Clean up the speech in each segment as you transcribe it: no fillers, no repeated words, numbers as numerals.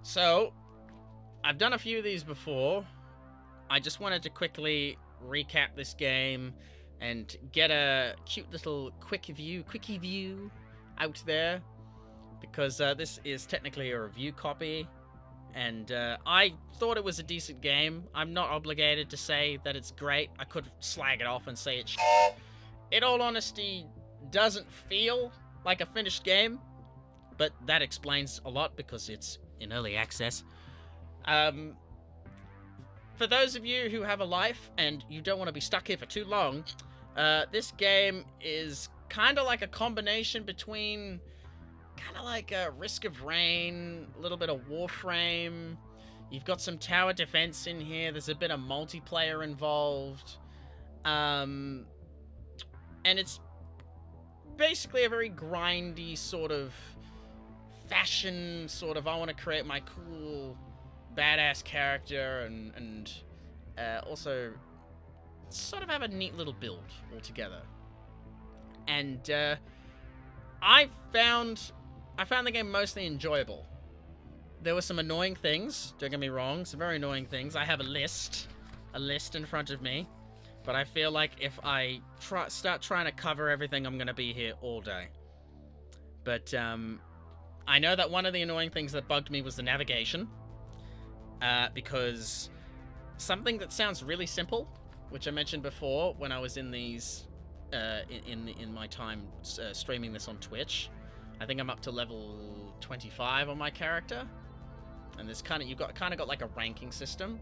So, I've done a few of these before. I just wanted to quickly recap this game and get a cute little Quickyview out there, because this is technically a review copy, and I thought it was a decent game. I'm not obligated to say that it's great. I could slag it off and say it's shit. In all honesty, doesn't feel like a finished game, but that explains a lot because it's in early access. For those of you who have a life and you don't want to be stuck here for too long, this game is kind of like a combination between kind of like a Risk of Rain, a little bit of Warframe. You've got some tower defense in here. There's a bit of multiplayer involved. And it's basically a very grindy sort of fashion, sort of I want to create my cool badass character and also sort of have a neat little build altogether. And I found the game mostly enjoyable. There were some annoying things, don't get me wrong, some very annoying things. I have a list in front of me, but I feel like if I start trying to cover everything, I'm going to be here all day. But I know that one of the annoying things that bugged me was the navigation, because something that sounds really simple, which I mentioned before when I was in these, in my time streaming this on Twitch. I think I'm up to level 25 on my character, and this you've got like a ranking system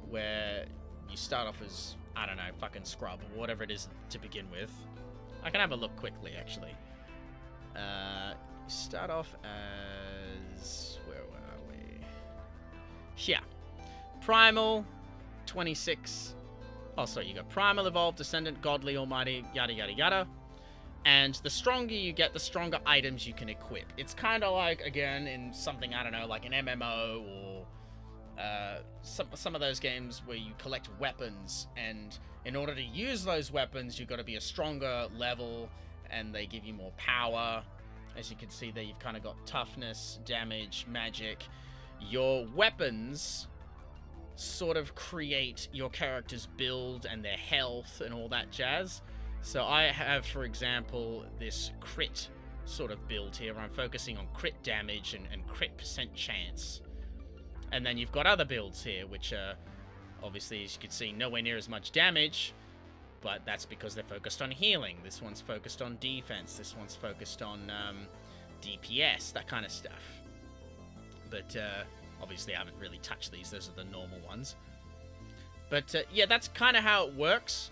where you start off as, I don't know, fucking scrub or whatever it is to begin with. I can have a look quickly, actually. You start off as, where are we? Yeah, Primal, 26. Oh, sorry, you got Primal, Evolved, Descendant, Godly, Almighty, yada yada yada. And the stronger you get, the stronger items you can equip. It's kind of like, again, in something, I don't know, like an MMO or some of those games where you collect weapons, and in order to use those weapons, you've got to be a stronger level, and they give you more power. As you can see there, you've kind of got toughness, damage, magic. Your weapons sort of create your character's build and their health and all that jazz. So I have, for example, this crit sort of build here where I'm focusing on crit damage and crit % chance. And then you've got other builds here, which are, obviously, as you can see, nowhere near as much damage, but that's because they're focused on healing. This one's focused on defense. This one's focused on DPS, that kind of stuff. But obviously I haven't really touched these. Those are the normal ones. But yeah, that's kind of how it works.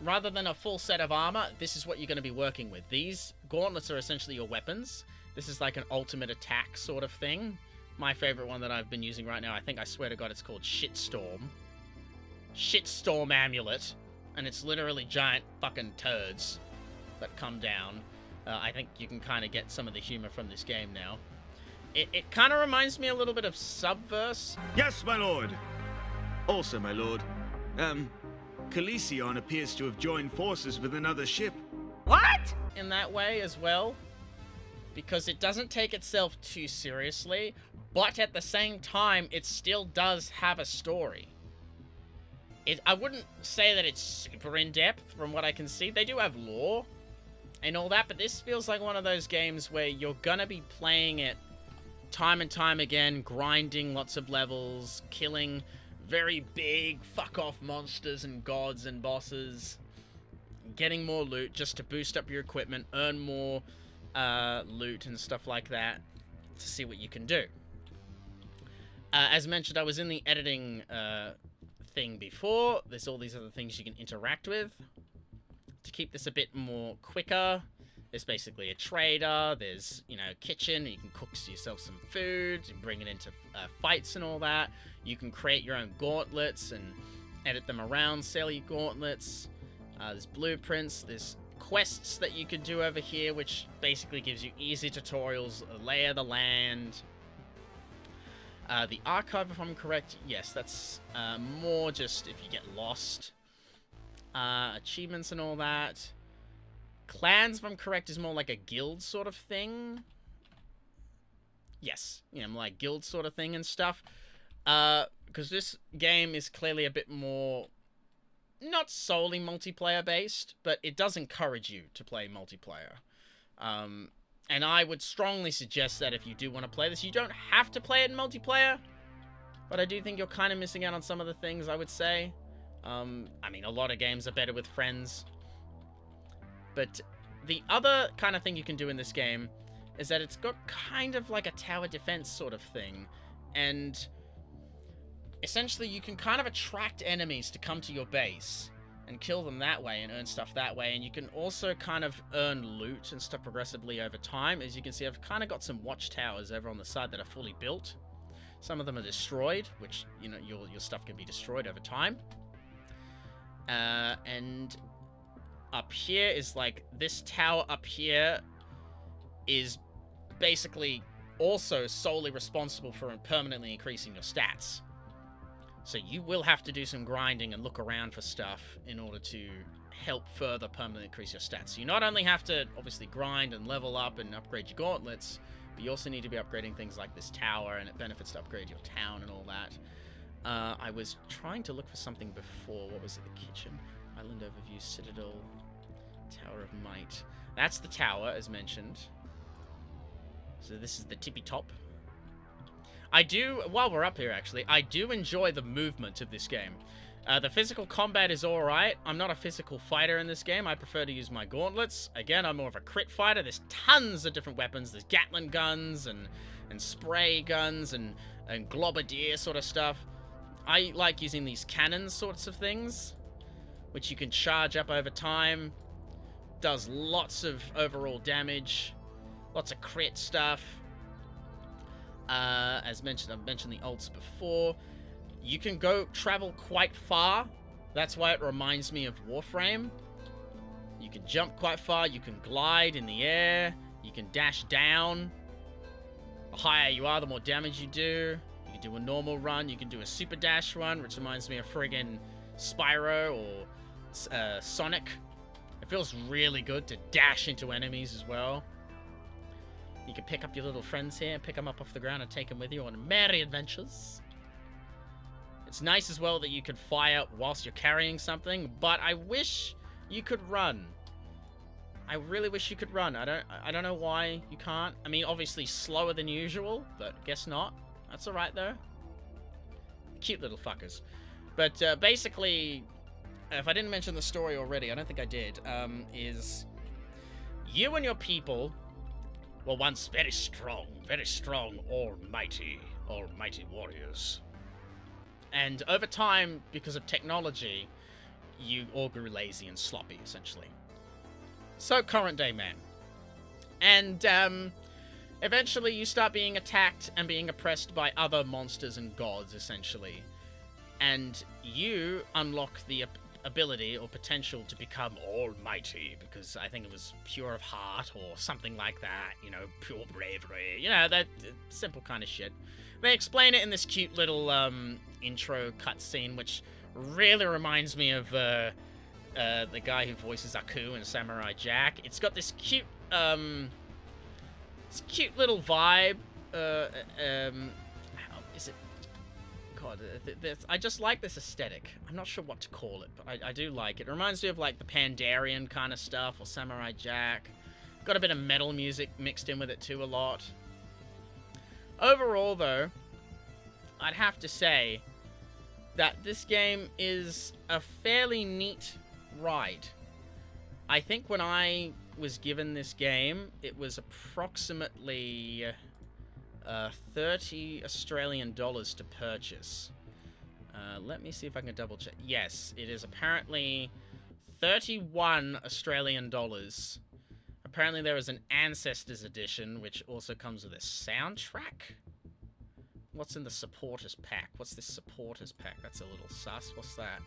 Rather than a full set of armor, this is what you're going to be working with. These gauntlets are essentially your weapons. This is like an ultimate attack sort of thing. My favorite one that I've been using right now, I swear to God, it's called Shitstorm. Shitstorm Amulet. And it's literally giant fucking turds that come down. I think you can kind of get some of the humor from this game now. It kind of reminds me a little bit of Subverse. Yes, my lord. Also, my lord, Caliceon appears to have joined forces with another ship. What? In that way as well. Because it doesn't take itself too seriously, but at the same time, it still does have a story. I wouldn't say that it's super in-depth from what I can see. They do have lore and all that, but this feels like one of those games where you're gonna be playing it time and time again, grinding lots of levels, killing very big fuck-off monsters and gods and bosses, getting more loot just to boost up your equipment, earn more loot and stuff like that to see what you can do. As mentioned, I was in the editing thing before. There's all these other things you can interact with to keep this a bit more quicker. There's basically a trader, there's, you know, kitchen, you can cook yourself some food, and bring it into fights and all that. You can create your own gauntlets and edit them around, sell your gauntlets. There's blueprints, there's quests that you can do over here, which basically gives you easy tutorials, lay of the land. The archive, if I'm correct, yes, that's more just if you get lost. Achievements and all that. Clans, if I'm correct, is more like a guild sort of thing. Yes, you know, like guild sort of thing and stuff. Because this game is clearly a bit more, not solely multiplayer based, but it does encourage you to play multiplayer. And I would strongly suggest that if you do want to play this, you don't have to play it in multiplayer, but I do think you're kind of missing out on some of the things, I would say. I mean, a lot of games are better with friends. But the other kind of thing you can do in this game is that it's got kind of like a tower defense sort of thing. And essentially you can kind of attract enemies to come to your base and kill them that way and earn stuff that way. And you can also kind of earn loot and stuff progressively over time. As you can see, I've kind of got some watchtowers over on the side that are fully built. Some of them are destroyed, which, you know, your stuff can be destroyed over time. And up here is like, this tower up here is basically also solely responsible for permanently increasing your stats. So you will have to do some grinding and look around for stuff in order to help further permanently increase your stats. So you not only have to obviously grind and level up and upgrade your gauntlets, but you also need to be upgrading things like this tower, and it benefits to upgrade your town and all that. I was trying to look for something before. What was it? The kitchen? Island overview, citadel, Tower of Might. That's the tower, as mentioned. So this is the tippy top. I do, while we're up here actually, I do enjoy the movement of this game. The physical combat is alright. I'm not a physical fighter in this game. I prefer to use my gauntlets. Again, I'm more of a crit fighter. There's tons of different weapons. There's Gatling guns and spray guns and globadier sort of stuff. I like using these cannon sorts of things, which you can charge up over time. Does lots of overall damage. Lots of crit stuff. As mentioned, I've mentioned the ults before. You can travel quite far. That's why it reminds me of Warframe. You can jump quite far. You can glide in the air. You can dash down. The higher you are, the more damage you do. You can do a normal run. You can do a super dash run, which reminds me of friggin' Spyro or Sonic. It feels really good to dash into enemies as well. You can pick up your little friends here, pick them up off the ground and take them with you on merry adventures. It's nice as well that you can fire whilst you're carrying something, but I wish you could run. I really wish you could run. I don't know why you can't. I mean, obviously slower than usual, but guess not. That's alright though. Cute little fuckers. But basically, if I didn't mention the story already, I don't think I did, is you and your people were once very strong, almighty warriors. And over time, because of technology, you all grew lazy and sloppy, essentially. So, current day man. And, eventually you start being attacked and being oppressed by other monsters and gods, essentially. And you unlock the ability or potential to become almighty, because I think it was pure of heart or something like that, you know, pure bravery, you know, that simple kind of shit. They explain it in this cute little intro cutscene, which really reminds me of the guy who voices Aku in Samurai Jack. It's got this cute little vibe. How is it? God, I just like this aesthetic. I'm not sure what to call it, but I do like it. It reminds me of like the Pandarian kind of stuff, or Samurai Jack. Got a bit of metal music mixed in with it too a lot. Overall, though, I'd have to say that this game is a fairly neat ride. I think when I was given this game, it was approximately 30 Australian dollars to purchase. Let me see if I can double check. Yes, it is apparently 31 Australian dollars. Apparently there is an Ancestors edition, which also comes with a soundtrack. What's in the supporters pack? What's this supporters pack? That's a little sus. What's that?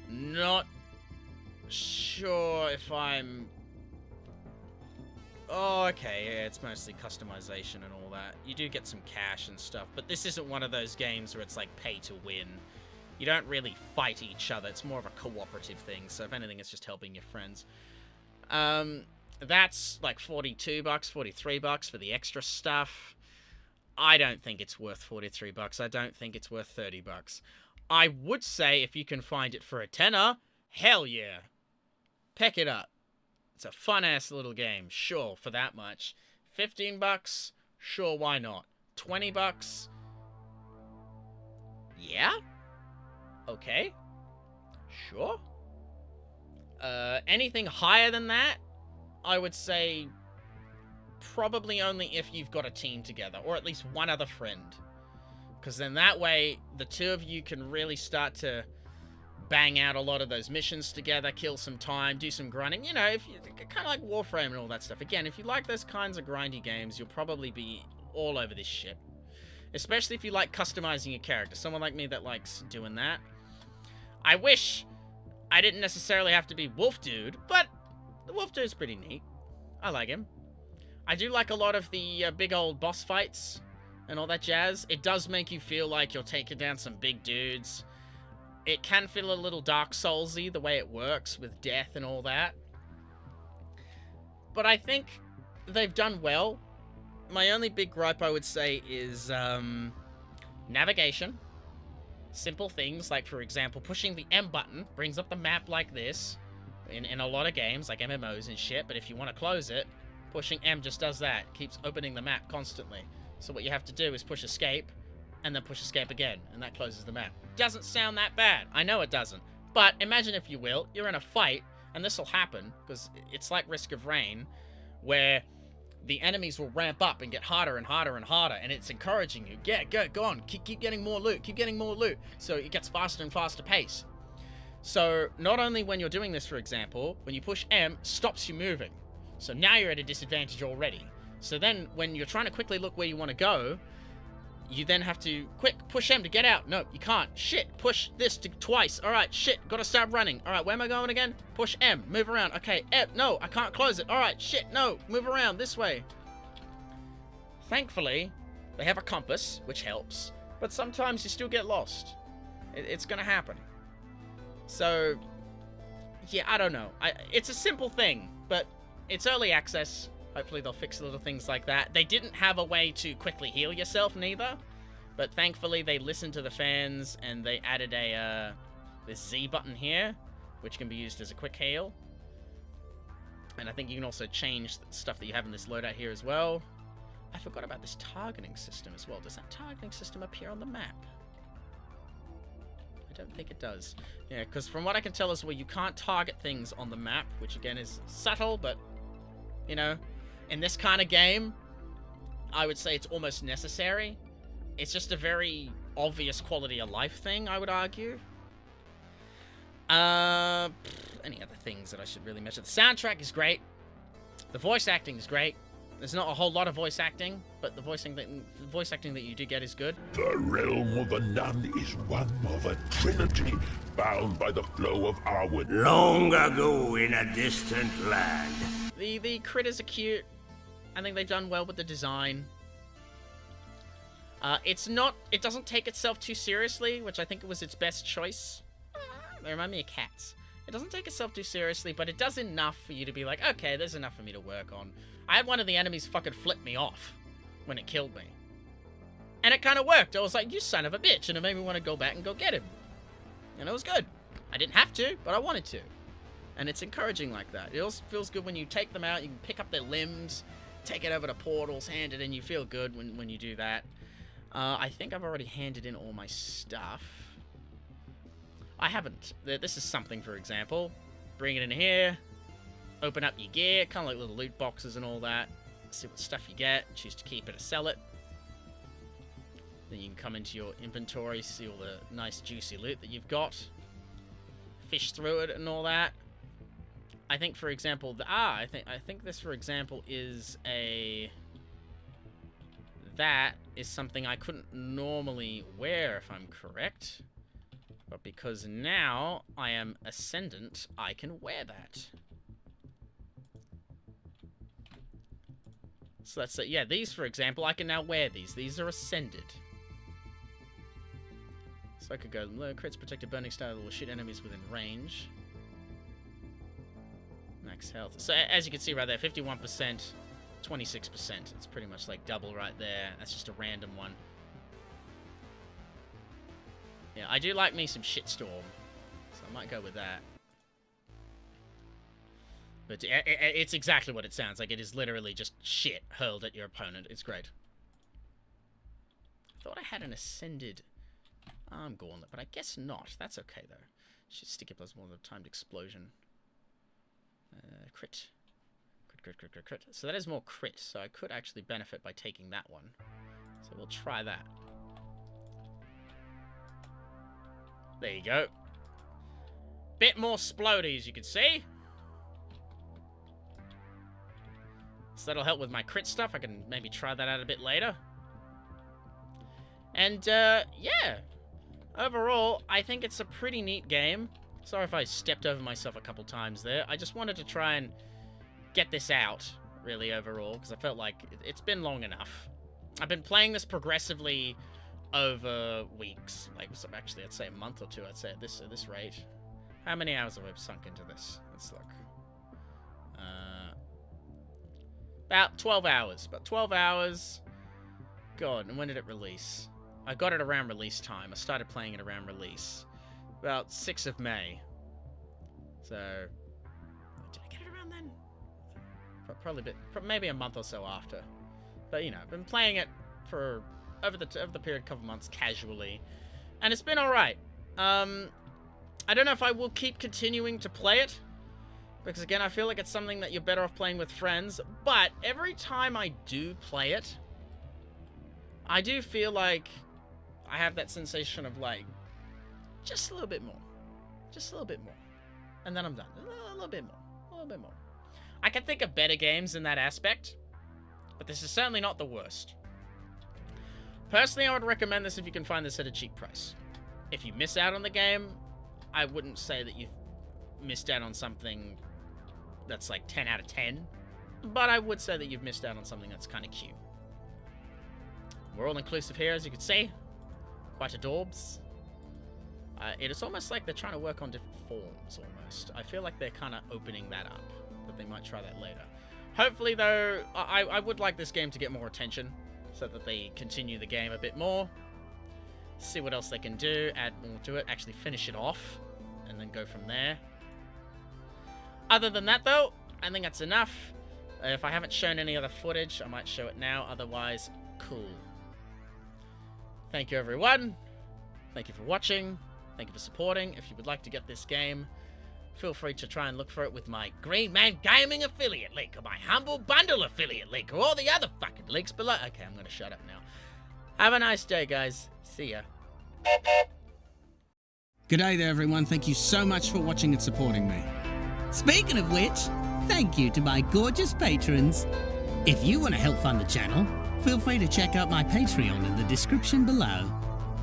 Not sure if I'm... Oh, okay, yeah, it's mostly customization and all that. You do get some cash and stuff, but this isn't one of those games where it's like pay to win. You don't really fight each other. It's more of a cooperative thing, so if anything, it's just helping your friends. That's like $42, $43 for the extra stuff. I don't think it's worth $43. I don't think it's worth $30. I would say if you can find it for a tenner, hell yeah. Pick it up. It's a fun-ass little game, sure, for that much. $15? Sure, why not? $20? Yeah? Okay. Sure. Anything higher than that, I would say probably only if you've got a team together, or at least one other friend. Because then that way, the two of you can really start to bang out a lot of those missions together, kill some time, do some grinding. You know, if you kind of like Warframe and all that stuff. Again, if you like those kinds of grindy games, you'll probably be all over this shit. Especially if you like customizing your character. Someone like me that likes doing that. I wish I didn't necessarily have to be Wolf Dude, but the Wolf Dude's pretty neat. I like him. I do like a lot of the big old boss fights and all that jazz. It does make you feel like you're taking down some big dudes. It can feel a little Dark Souls-y, the way it works with death and all that. But I think they've done well. My only big gripe, I would say, is navigation. Simple things, like, for example, pushing the M button brings up the map like this in a lot of games, like MMOs and shit, but if you want to close it, pushing M just does that. Keeps opening the map constantly. So what you have to do is push escape, and then push escape again, and that closes the map. Doesn't sound that bad. I know it doesn't. But imagine, if you will, you're in a fight, and this will happen, because it's like Risk of Rain, where the enemies will ramp up and get harder and harder and harder, and it's encouraging you. Yeah, go on, keep getting more loot, keep getting more loot. So it gets faster and faster pace. So not only when you're doing this, for example, when you push M, stops you moving. So now you're at a disadvantage already. So then when you're trying to quickly look where you want to go, you then have to push M to get out. No, you can't. Shit, push this twice. All right, shit, gotta start running. All right, where am I going again? Push M, move around. Okay, M, no, I can't close it. All right, shit, no, move around this way. Thankfully, they have a compass, which helps, but sometimes you still get lost. It's gonna happen. So, yeah, I don't know. It's a simple thing, but it's early access. Hopefully they'll fix little things like that. They didn't have a way to quickly heal yourself neither, but thankfully they listened to the fans and they added this Z button here, which can be used as a quick heal. And I think you can also change the stuff that you have in this loadout here as well. I forgot about this targeting system as well. Does that targeting system appear on the map? I don't think it does. Yeah, because from what I can tell is where you can't target things on the map, which again is subtle, but, you know, in this kind of game, I would say it's almost necessary. It's just a very obvious quality of life thing, I would argue. Any other things that I should really mention? The soundtrack is great. The voice acting is great. There's not a whole lot of voice acting, but the voice acting that you do get is good. The realm of the Nun is one of a trinity, bound by the flow of Arwen. Long ago in a distant land. The critters are cute. I think they've done well with the design. It doesn't take itself too seriously, which I think was its best choice. They remind me of cats. It doesn't take itself too seriously, but it does enough for you to be like, okay, there's enough for me to work on. I had one of the enemies fucking flip me off when it killed me. And it kind of worked. I was like, you son of a bitch. And it made me want to go back and go get him. And it was good. I didn't have to, but I wanted to. And it's encouraging like that. It also feels good when you take them out, you can pick up their limbs, take it over to portals, hand it in. You feel good when you do that. I think I've already handed in all my stuff. I haven't. This is something, for example. Bring it in here. Open up your gear. Kind of like little loot boxes and all that. See what stuff you get. Choose to keep it or sell it. Then you can come into your inventory, see all the nice juicy loot that you've got. Fish through it and all that. I think, for example, I think this, for example, is a... That is something I couldn't normally wear, if I'm correct. But because now I am Ascendant, I can wear that. So that's it. Yeah, these, for example, I can now wear these. These are Ascended. So I could go, crits protected burning style will shoot enemies within range. And I max health. So as you can see right there, 51%, 26%. It's pretty much like double right there. That's just a random one. Yeah, I do like me some shitstorm, so I might go with that. But it's exactly what it sounds like. It is literally just shit hurled at your opponent. It's great. I thought I had an ascended arm gauntlet, but I guess not. That's okay, though. Should stick it plus more than a timed explosion. Crit. Crit. So that is more crit, so I could actually benefit by taking that one. So we'll try that. There you go. Bit more splody, as you can see. So that'll help with my crit stuff. I can maybe try that out a bit later. And, yeah. Overall, I think it's a pretty neat game. Sorry if I stepped over myself a couple times there. I just wanted to try and get this out, really, overall, because I felt like it's been long enough. I've been playing this progressively over weeks. Like, actually, I'd say a month or two, I'd say, at this rate. How many hours have I sunk into this? Let's look. About 12 hours. About 12 hours. God, and when did it release? I got it around release time. I started playing it around release. About 6th of May. So, did I get it around then? Probably a bit, maybe a month or so after. But, you know, I've been playing it for over the period of a couple months casually. And it's been alright. I don't know if I will keep continuing to play it. Because, again, I feel like it's something that you're better off playing with friends. But every time I do play it, I do feel like I have that sensation of, like, just a little bit more. Just a little bit more. And then I'm done. A little bit more. A little bit more. I can think of better games in that aspect. But this is certainly not the worst. Personally, I would recommend this if you can find this at a cheap price. If you miss out on the game, I wouldn't say that you've missed out on something that's like 10 out of 10. But I would say that you've missed out on something that's kind of cute. We're all inclusive here, as you can see. Quite adorbs. It is almost like they're trying to work on different forms, almost. I feel like they're kind of opening that up. But they might try that later. Hopefully, though, I would like this game to get more attention. So that they continue the game a bit more. See what else they can do. Add more to it. Actually finish it off. And then go from there. Other than that, though, I think that's enough. If I haven't shown any other footage, I might show it now. Otherwise, cool. Thank you, everyone. Thank you for watching. Thank you for supporting. If you would like to get this game, feel free to try and look for it with my Green Man Gaming affiliate link, or my Humble Bundle affiliate link, or all the other fucking links below. Okay, I'm going to shut up now. Have a nice day, guys. See ya. G'day there, everyone. Thank you so much for watching and supporting me. Speaking of which, thank you to my gorgeous patrons. If you want to help fund the channel, feel free to check out my Patreon in the description below.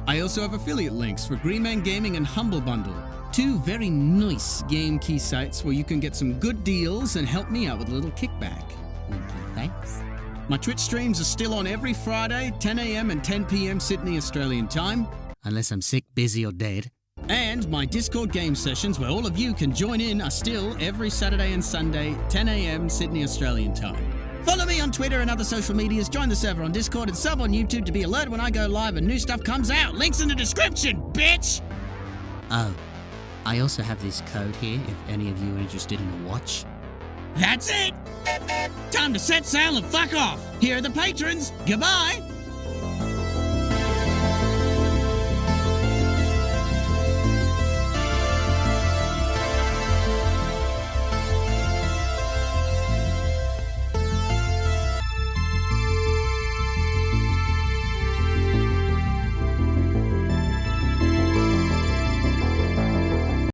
I also have affiliate links for Green Man Gaming and Humble Bundle, two very nice game key sites where you can get some good deals and help me out with a little kickback. Winky thanks. My Twitch streams are still on every Friday, 10 AM and 10 PM Sydney Australian time, unless I'm sick, busy or dead. And my Discord game sessions, where all of you can join in, are still every Saturday and Sunday, 10 AM Sydney Australian time. Follow me on Twitter and other social medias, join the server on Discord, and sub on YouTube to be alerted when I go live and new stuff comes out. Links in the description, bitch! Oh, I also have this code here if any of you are interested in a watch. That's it! Time to set sail and fuck off! Here are the patrons! Goodbye!